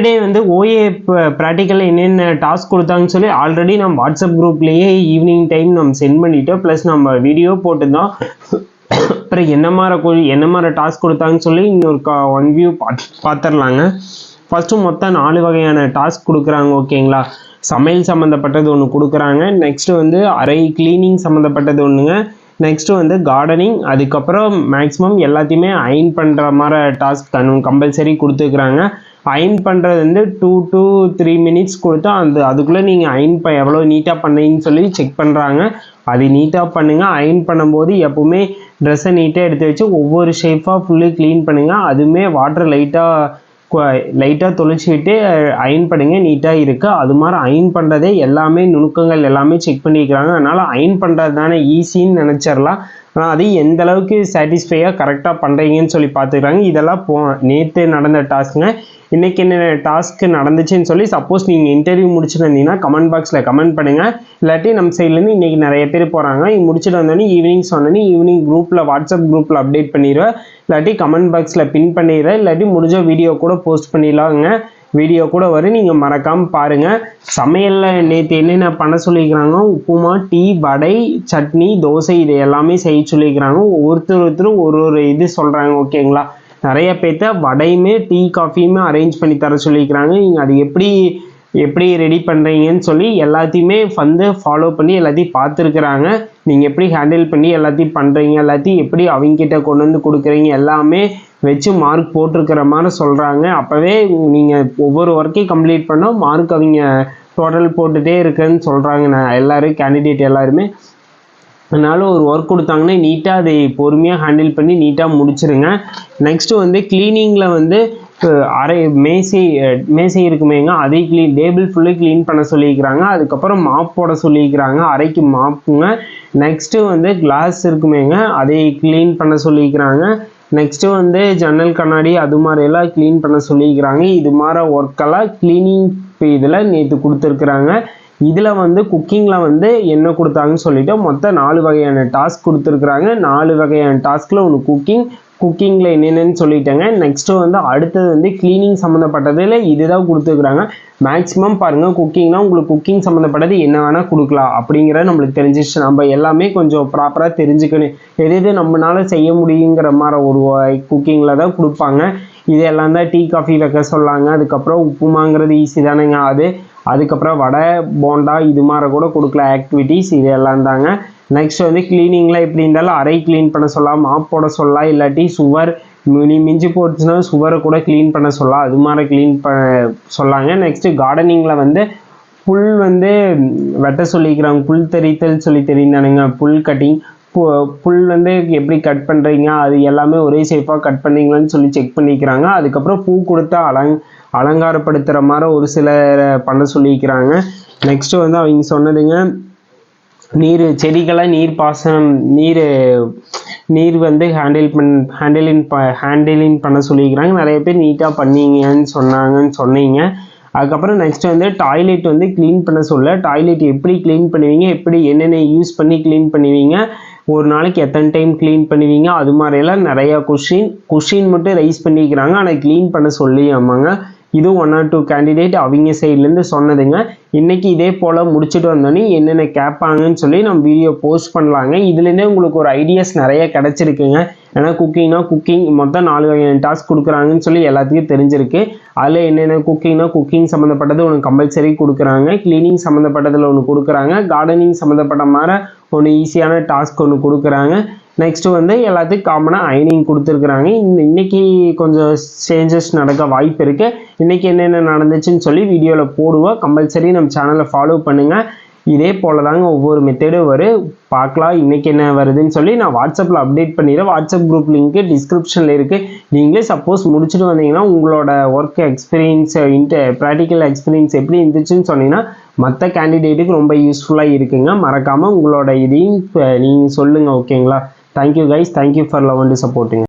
டே வந்து OA practical என்னென்ன task கொடுத்தாங்கன்னு சொல்லி ஆல்ரெடி நம்ம வாட்ஸ்அப் குரூப்லேயே ஈவினிங் டைம் நம்ம சென்ட் பண்ணிட்டோம். ப்ளஸ் நம்ம வீடியோ போட்டுருந்தோம். அப்புறம் என்ன மாதிரி டாஸ்க் கொடுத்தாங்கன்னு சொல்லி இன்னொரு ஒன் வியூ பார்த்துடலாங்க. ஃபஸ்ட்டு மொத்தம் 4 வகையான டாஸ்க் கொடுக்குறாங்க. ஓகேங்களா? சமையல் சம்மந்தப்பட்டது ஒன்று கொடுக்குறாங்க. நெக்ஸ்ட்டு வந்து அறை கிளீனிங் சம்மந்தப்பட்டது ஒன்றுங்க. நெக்ஸ்ட்டு வந்து கார்டனிங். அதுக்கப்புறம் மேக்ஸிமம் எல்லாத்தையுமே அயன் பண்ணுற மாதிரி டாஸ்க் கம்பல்சரி கொடுத்துருக்குறாங்க. அயன் பண்ணுறது வந்து 2 to 3 minutes கொடுத்தா அதுக்குள்ளே நீங்கள் அயன் எவ்வளோ நீட்டாக பண்ணீங்கன்னு சொல்லி செக் பண்ணுறாங்க. அது நீட்டாக பண்ணுங்கள். அயன் பண்ணும்போது எப்போவுமே ட்ரெஸ்ஸை நீட்டாக எடுத்து வச்சு ஒவ்வொரு ஷேப்பாக ஃபுல்லு க்ளீன் பண்ணுங்கள். அதுவுமே வாட்டர் லைட்டாக தொளிச்சு விட்டு அயன் பண்ணுங்கள். நீட்டாக இருக்குது. அது மாதிரி அயன் பண்ணுறதே எல்லாமே நுணுக்கங்கள் எல்லாமே செக் பண்ணிக்கிறாங்க. அதனால் அயன் பண்ணுறது தானே ஈஸின்னு நினச்சிடலாம். ஆனால் அது எந்த அளவுக்கு சாட்டிஸ்ஃபையாக கரெக்டாக பண்ணுறீங்கன்னு சொல்லி பார்த்துக்கிறாங்க. இதெல்லாம் நேற்று நடந்த டாஸ்க்குங்க. இன்றைக்கி என்ன டாஸ்க்கு நடந்துச்சுன்னு சொல்லி சப்போஸ் நீங்கள் இன்டர்வியூ முடிச்சுட்டு கமெண்ட் பாக்ஸில் கமெண்ட் பண்ணுங்கள். இல்லாட்டி நம்ம சைட்லேருந்து இன்றைக்கி நிறைய பேர் போகிறாங்க. முடிச்சுட்டு வந்தோடனே ஈவினிங் குரூப்பில் வாட்ஸ்அப் குரூப்பில் அப்டேட் பண்ணிடுவேன். இல்லாட்டி கமெண்ட் பாக்ஸில் பின் பண்ணிடுறேன். இல்லாட்டி முடிஞ்ச வீடியோ கூட போஸ்ட் பண்ணிடலாங்க. வீடியோ கூட வரும், நீங்கள் மறக்காமல் பாருங்கள். சமையலில் நேற்று என்னென்ன பண்ண சொல்லியிருக்கிறாங்க, உப்புமா, டீ, வடை, சட்னி, தோசை இது எல்லாமே செய்ய சொல்லியிருக்கிறாங்க. ஒருத்தரும் ஒரு இது சொல்கிறாங்க. ஓகேங்களா? நிறைய பேர்த்த வடையுமே டீ காஃபியுமே அரேஞ்ச் பண்ணி தர சொல்லியிருக்கிறாங்க. நீங்கள் அது எப்படி ரெடி பண்ணுறீங்கன்னு சொல்லி எல்லாத்தையுமே வந்து ஃபாலோ பண்ணி எல்லாத்தையும் பார்த்துருக்குறாங்க. நீங்கள் எப்படி ஹேண்டில் பண்ணி எல்லாத்தையும் பண்ணுறீங்க, எல்லாத்தையும் எப்படி அவங்ககிட்ட கொண்டு வந்து கொடுக்குறீங்க எல்லாமே வச்சு மார்க் போட்டிருக்கிற மாதிரி சொல்கிறாங்க. அப்போவே நீங்கள் ஒவ்வொரு ஒர்க்கையும் கம்ப்ளீட் பண்ணால் மார்க் அவங்க டோட்டல் போட்டுகிட்டே இருக்குன்னு சொல்கிறாங்க. எல்லோரும் கேண்டிடேட் எல்லாருமே. அதனால ஒரு ஒர்க் கொடுத்தாங்கன்னா நீட்டாக அதை பொறுமையாக ஹேண்டில் பண்ணி நீட்டாக முடிச்சிருங்க. நெக்ஸ்ட்டு வந்து க்ளீனிங்கில் வந்து மேசை இருக்குமேங்க, அதை டேபிள் ஃபுல்லு க்ளீன் பண்ண சொல்லியிருக்கிறாங்க. அதுக்கப்புறம் மாப் போட சொல்லியிருக்கிறாங்க. அறைக்கு மாப்புங்க. நெக்ஸ்ட்டு வந்து கிளாஸ் இருக்குமேங்க, அதை க்ளீன் பண்ண சொல்லியிருக்கிறாங்க. நெக்ஸ்ட்டு வந்து ஜன்னல் கண்ணாடி அது மாதிரியெல்லாம் க்ளீன் பண்ண சொல்லியிருக்கிறாங்க. இது மாதிரி ஒர்க்கெல்லாம் க்ளீனிங் இதில் நேற்று கொடுத்துருக்குறாங்க. இதில் வந்து குக்கிங்கில் வந்து என்ன கொடுத்தாங்கன்னு சொல்லிவிட்டு மொத்தம் 4 வகையான டாஸ்க் கொடுத்துருக்குறாங்க. 4 வகையான டாஸ்கில் ஒன்று குக்கிங்கில் என்னென்னு சொல்லிட்டேங்க. நெக்ஸ்ட்டு வந்து அடுத்தது வந்து க்ளீனிங் சம்மந்தப்பட்டதில் இதுதான் கொடுத்துருக்குறாங்க. மேக்ஸிமம் பாருங்கள், குக்கிங்னால் உங்களுக்கு குக்கிங் சம்மந்தப்பட்டது என்ன வேணால் கொடுக்கலாம் அப்படிங்கிறத நம்மளுக்கு தெரிஞ்சிச்சு. நம்ம எல்லாமே கொஞ்சம் ப்ராப்பராக தெரிஞ்சுக்கணும். எது நம்மளால செய்ய முடியுங்கிற மாதிரி ஒரு குக்கிங்கில் தான் கொடுப்பாங்க. இது எல்லாம் தான் டீ காஃபி வைக்க சொல்லாங்க. அதுக்கப்புறம் உப்புமாங்கிறது ஈஸி தானேங்க. அதுக்கப்புறம் வடை, போண்டா இது மாதிரி கூட கொடுக்கல ஆக்டிவிட்டீஸ். இது எல்லாம் தாங்க. நெக்ஸ்ட் வந்து க்ளீனிங்கில் எப்படி இருந்தாலும் அறை க்ளீன் பண்ண சொல்லலாம், மாப் போட சொல்லலாம். இல்லாட்டி சுவர் மிஞ்சி போட்டுச்சுன்னா சுவரை கூட க்ளீன் பண்ண சொல்லலாம். அது மாதிரி க்ளீன் சொல்லாங்க. நெக்ஸ்ட்டு கார்டனிங்கில் வந்து புல் வந்து வெட்ட சொல்லிக்கிறாங்க. புல் தெரித்தல் சொல்லி தெரிந்தானுங்க. புல் கட்டிங், புல் வந்து எப்படி கட் பண்ணுறீங்க, அது எல்லாமே ஒரே சேஃபாக கட் பண்ணீங்களான்னு சொல்லி செக் பண்ணிக்கிறாங்க. அதுக்கப்புறம் பூ கொடுத்தா அலங்காரப்படுத்துகிற மாதிரி ஒரு சிலர் பண்ண சொல்லிக்கிறாங்க. நெக்ஸ்ட்டு வந்து அவங்க சொன்னதுங்க, செடிகளை நீர்ப்பாசனம் நீர் வந்து ஹேண்டிலிங் பண்ண சொல்லிக்கிறாங்க. நிறைய பேர் நீட்டாக பண்ணீங்கன்னு சொன்னீங்க. அதுக்கப்புறம் நெக்ஸ்ட் வந்து டாய்லெட் வந்து க்ளீன் பண்ண சொல்ல, டாய்லெட் எப்படி க்ளீன் பண்ணுவீங்க, எப்படி என்னென்ன யூஸ் பண்ணி க்ளீன் பண்ணுவீங்க, ஒரு நாளைக்கு எத்தனை டைம் க்ளீன் பண்ணுவீங்க, அது மாதிரியெல்லாம் நிறையா கொஷின் மட்டும் ரைஸ் பண்ணிக்கிறாங்க. ஆனால் க்ளீன் பண்ண சொல்லி ஆமாங்க. இது 1 or 2 கேண்டிடேட் அவங்க சைட்லேருந்து சொன்னதுங்க. இன்றைக்கி இதே போல் முடிச்சுட்டு வந்தோன்னே என்னென்ன கேட்பாங்கன்னு சொல்லி நம்ம வீடியோ போஸ்ட் பண்ணலாங்க. இதுலேருந்தே உங்களுக்கு ஒரு ஐடியாஸ் நிறைய கிடச்சிருக்குங்க. ஏன்னா குக்கிங் மொத்தம் 4 வகையான டாஸ்க் கொடுக்குறாங்கன்னு சொல்லி எல்லாத்துக்கும் தெரிஞ்சிருக்கு. அதில் என்னென்ன குக்கிங் சம்மந்தப்பட்டது ஒன்று கம்பல்சரி கொடுக்குறாங்க. க்ளீனிங் சம்மந்தப்பட்டதில் ஒன்று கொடுக்குறாங்க. கார்டனிங் சம்மந்தப்பட்ட மாதிரி ஒன்று ஈஸியான டாஸ்க் ஒன்று கொடுக்குறாங்க. நெக்ஸ்ட்டு வந்து எல்லாத்துக்கும் காமனாக அயனிங் கொடுத்துருக்குறாங்க. இன்றைக்கி கொஞ்சம் சேஞ்சஸ் நடக்க வாய்ப்பு இருக்குது. இன்றைக்கி என்னென்ன நடந்துச்சுன்னு சொல்லி வீடியோவில் போடுவோம். கம்பல்சரி நம்ம சேனலை ஃபாலோ பண்ணுங்கள். இதே போல் தாங்க ஒவ்வொரு மெத்தடும் பார்க்கலாம். இன்றைக்கி என்ன வருதுன்னு சொல்லி நான் வாட்ஸ்அப்பில் அப்டேட் பண்ணிடுறேன். வாட்ஸ்அப் குரூப் லிங்க்கு டிஸ்கிரிப்ஷனில் இருக்குது. நீங்களே சப்போஸ் முடிச்சுட்டு வந்தீங்கன்னா உங்களோட ஒர்க் எக்ஸ்பீரியன்ஸ் ப்ராக்டிக்கல் எக்ஸ்பீரியன்ஸ் எப்படி இருந்துச்சுன்னு சொன்னீங்கன்னா மற்ற கேண்டிடேட்டுக்கு ரொம்ப யூஸ்ஃபுல்லாக இருக்குங்க. மறக்காமல் உங்களோட இதையும் நீங்கள் சொல்லுங்கள். ஓகேங்களா? Thank you guys. Thank you for love and supporting.